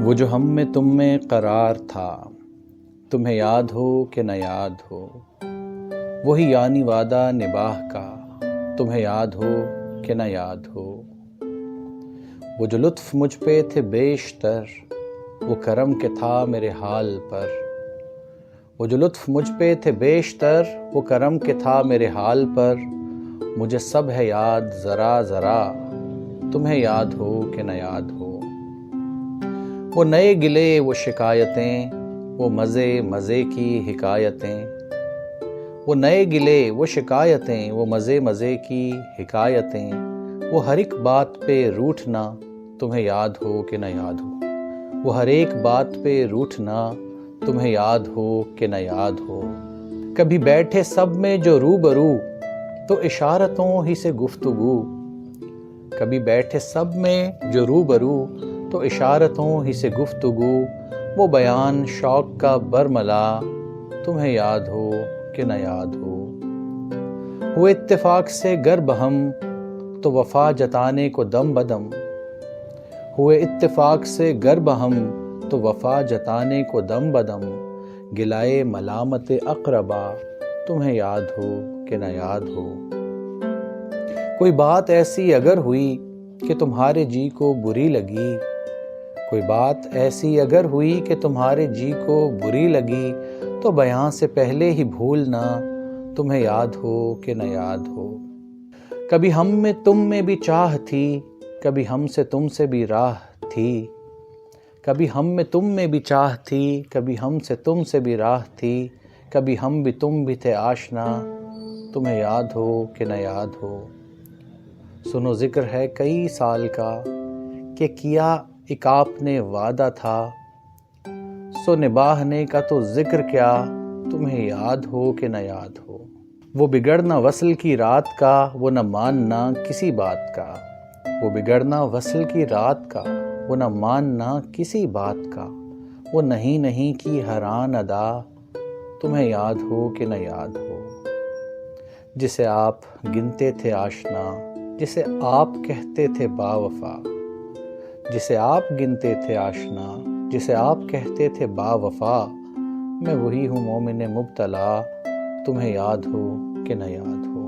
وہ جو ہم میں تم میں قرار تھا، تمہیں یاد ہو کہ نہ یاد ہو، وہی یعنی وعدہ نباہ کا، تمہیں یاد ہو کہ نہ یاد ہو۔ وہ جو لطف مجھ پہ تھے بیشتر، وہ کرم کے تھا میرے حال پر۔ وہ جو لطف مجھ پہ تھے بیشتر، وہ کرم کے تھا میرے حال پر۔ مجھے سب ہے یاد ذرا ذرا، تمہیں یاد ہو کہ نہ یاد ہو۔ وہ نئے گلے وہ شکایتیں، وہ مزے مزے کی حکایتیں۔ وہ نئے گلے وہ شکایتیں، وہ مزے مزے کی حکایتیں۔ وہ ہر ایک بات پہ روٹھنا، تمہیں یاد ہو کہ نہ یاد ہو۔ وہ ہر ایک بات پہ روٹھنا، تمہیں یاد ہو کہ نہ یاد ہو۔ کبھی بیٹھے سب میں جو روبرو، تو اشارتوں ہی سے گفتگو۔ کبھی بیٹھے سب میں جو روبرو، تو اشارتوں ہی سے گفتگو۔ وہ بیان شوق کا برملا، تمہیں یاد ہو کہ نہ یاد ہو۔ ہوئے اتفاق سے گر بہم، تو وفا جتانے کو دم بدم۔ ہوئے اتفاق سے گر بہم، تو وفا جتانے کو دم بدم۔ گلائے ملامت اقربا، تمہیں یاد ہو کہ نہ یاد ہو۔ کوئی بات ایسی اگر ہوئی کہ تمہارے جی کو بری لگی، کوئی بات ایسی اگر ہوئی کہ تمہارے جی کو بری لگی، تو بیان سے پہلے ہی بھولنا، تمہیں یاد ہو کہ نہ یاد ہو۔ کبھی ہم میں تم میں بھی چاہ تھی، کبھی ہم سے تم سے بھی راہ تھی۔ کبھی ہم میں تم میں بھی چاہ تھی، کبھی ہم سے تم سے بھی راہ تھی۔ کبھی ہم بھی تم بھی تھے آشنا، تمہیں یاد ہو کہ نہ یاد ہو۔ سنو ذکر ہے کئی سال کا، کہ کیا ایک آپ نے وعدہ تھا۔ سو نباہنے کا تو ذکر کیا، تمہیں یاد ہو کہ نہ یاد ہو۔ وہ بگڑنا وصل کی رات کا، وہ نہ ماننا کسی بات کا۔ وہ بگڑنا وصل کی رات کا، وہ نہ ماننا کسی بات کا۔ وہ نہیں نہیں کی حیران ادا، تمہیں یاد ہو کہ نہ یاد ہو۔ جسے آپ گنتے تھے آشنا، جسے آپ کہتے تھے با وفا۔ جسے آپ گنتے تھے آشنا، جسے آپ کہتے تھے با وفا۔ میں وہی ہوں مومن مبتلا، تمہیں یاد ہو کہ نہ یاد ہو۔